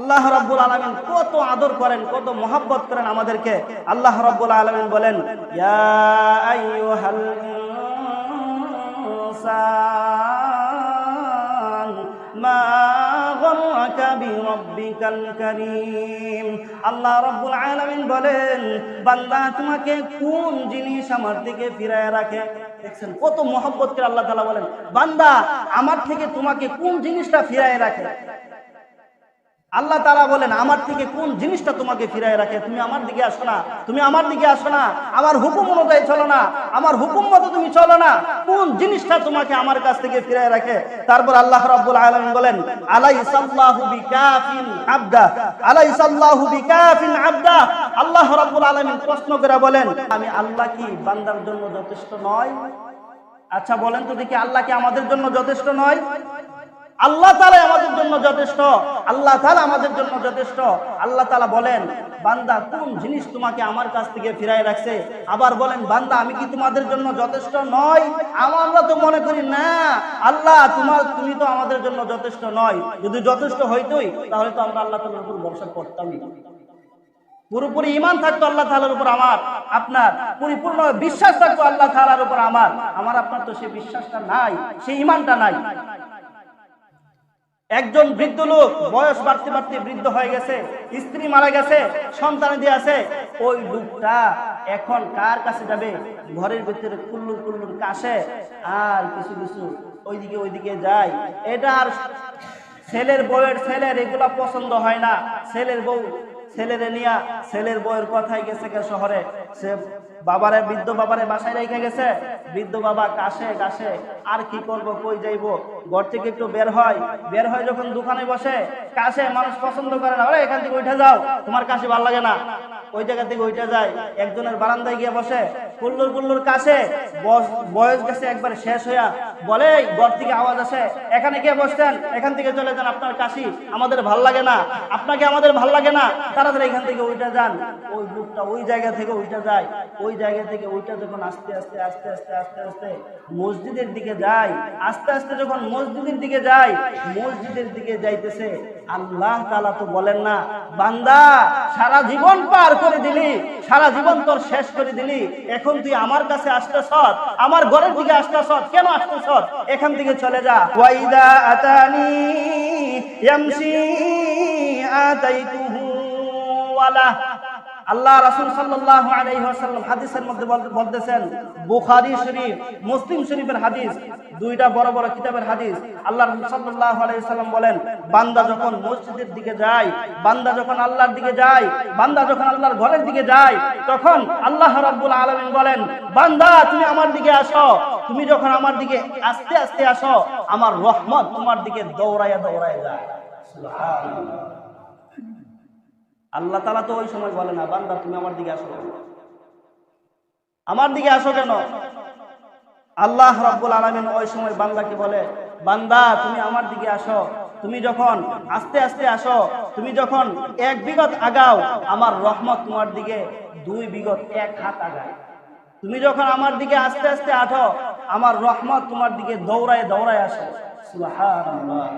আল্লাহ রাব্বুল আলামিন কত আদর করেন, কত মহব্বত করেন আমাদেরকে। আল্লাহ রাব্বুল আলামিন বলেন, ইয়া আইয়ুহাল ইনসান মা গররাকা বিরাব্বিকাল কারীম। আল্লাহ রাব্বুল আলামিন বলেন, বান্দা তোমাকে কোন জিনিস আমার দিকে ফিরায় রাখে। দেখছেন কত মহব্বত করে আল্লাহ তাআলা বলেন, বান্দা আমার থেকে তোমাকে কোন জিনিসটা ফিরায় রাখে। আল্লাহ তাআলা বলেন, আমার থেকে কোন জিনিসটা তোমাকে ফিরায় রাখে। তুমি আমার দিকে আসো না, তুমি আমার দিকে আসো না, আমার হুকুম অনুযায়ী চলো না, আমার হুকুম মতো তুমি চলো না, কোন জিনিসটা তোমাকে আমার কাছ থেকে ফিরায় রাখে। তারপর আল্লাহ রাব্বুল আলামিন বলেন, আলাইসাল্লাহু বিকাফিন আবদা, আলাইসাল্লাহু বিকাফিন আবদা। আল্লাহ রাব্বুল আলামিন প্রশ্ন করে বলেন, আমি আল্লাহ কি বান্দার জন্য যথেষ্ট নয়? আচ্ছা বলেন তো দেখি, আল্লাহ কি আমাদের জন্য যথেষ্ট নয়? আল্লাহ তাআলা আমাদের জন্য যথেষ্ট, আল্লাহ তাআলা আমাদের জন্য যথেষ্ট। আল্লাহ তাআলা বলেন, বান্দা কোন জিনিস তোমাকে আমার কাছ থেকে ফিরায় রাখছে। আবার বলেন, বান্দা আমি কি তোমাদের জন্য যথেষ্ট নয়? আমরা তো মনে করি না আল্লাহ তুমি তো আমাদের জন্য যথেষ্ট নয়। যদি যথেষ্ট হইতোই তাহলে তো আমরা আল্লাহ তাআলার উপর ভরসা করতামই, পুরোপুরি ঈমান থাকতো আল্লাহ তাআলার উপর আমার আপনার, পরিপূর্ণ বিশ্বাস থাকতো আল্লাহ তাআলার উপর আমার আপনার। তো সেই বিশ্বাসটা নাই, সেই ঈমানটা নাই। একজন বৃদ্ধ লোক বয়স বাড়তে বাড়তে বৃদ্ধ হয়ে গেছে, স্ত্রী মারা গেছে, সন্তান দিয়ে আছে। ওই লোকটা এখন কার কাছে যাবে? ঘরের ভিতরে কুল্লুর কুল্লুর কাশে আর কিছু কিছু ওইদিকে যায়। এটা আর ছেলের বউয়ের ছেলের এগুলা পছন্দ হয় না। ছেলের বউ ছেলেরে নিয়া ছেলের বউয়ের কথাই গেছে শহরে, সে বাবারে বৃদ্ধ বাবারে বাসায় রেখে গেছে। বৃদ্ধ বাবা কাশে কাশে আর কি করব, কই যাইব, ঘর থেকে একটু বের হয় যখন দোকানে বসে কাশে, মানুষ পছন্দ করে না, ওরে এখান থেকে উঠে যাও, তোমার কাশি ভালো লাগে না, ওই জায়গা থেকে উঠে যায়। একজনের বারান্দায় গিয়ে বসে, কুল্লুর কুল্লুর কাশে, বয়স গেছে একবারে শেষ হইয়া, বলে ঘর থেকে আওয়াজ আসে, এখানে কে বসছেন, এখান থেকে চলে যান, আপনার কাশি আমাদের ভাল লাগে না, আপনাকে আমাদের ভাল লাগে না, তাড়াতাড়ি এখান থেকে উঠে যান। ওই লোকটা ওই জায়গা থেকে উঠে যায়। ওই জায়গা থেকে ওইটা যখন আস্তে আস্তে আস্তে আস্তে আস্তে আস্তে মসজিদের দিকে যায়, আস্তে আস্তে যখন মসজিদের দিকে যায়, মসজিদের দিকে যাইতেছে, আল্লাহ তাআলা তো বলেন না, বান্দা সারা জীবন পার করে দিলি, সারা জীবন তোর শেষ করে দিলি, এখন তুই আমার কাছে আসতেছ, আমার ঘরের দিকে আসতেছ, কেন আসতেছ? এখান থেকে চলে যা। ওয়াইদা আতানি ইয়ামশি আতাইতুহু ওয়ালা। আল্লাহ রাসূল সাল্লাল্লাহু আলাইহি ওয়াসাল্লাম হাদিসের মধ্যে বলতেছেন, বুখারী শরীফ, মুসলিম শরীফের হাদিস, দুইটা বড় বড় কিতাবের হাদিস। আল্লাহ রাসূল সাল্লাল্লাহু আলাইহি ওয়াসাল্লাম বলেন, বান্দা যখন মসজিদের দিকে যায়, বান্দা যখন আল্লাহর দিকে যায়, বান্দা যখন আল্লাহর ঘরের দিকে যায়, তখন আল্লাহ রাব্বুল আলামিন বলেন, বান্দা তুমি আমার দিকে আসো। তুমি যখন আমার দিকে আস্তে আস্তে আসো, আমার রহমত তোমার দিকে দৌড়ায়া দৌড়ায়া যায়। সুবহানাল্লাহ। আল্লাহ তাআলা তো ওই সময় বলে না, বান্দা তুমি আমার দিকে আসো, আমার দিকে আসো কেন? আল্লাহ রাব্বুল আলামিন ওই সময় বান্দাকে বলে, বান্দা তুমি আমার দিকে আসো। তুমি যখন আস্তে আস্তে আসো, তুমি যখন এক বিগত আগাও, আমার রহমত তোমার দিকে 2 বিগত 1 হাত আগায়। তুমি যখন আমার দিকে আস্তে আস্তে আঠো, আমার রহমত তোমার দিকে দৌড়ায় দৌড়ায় আসে। সুবহানাল্লাহ।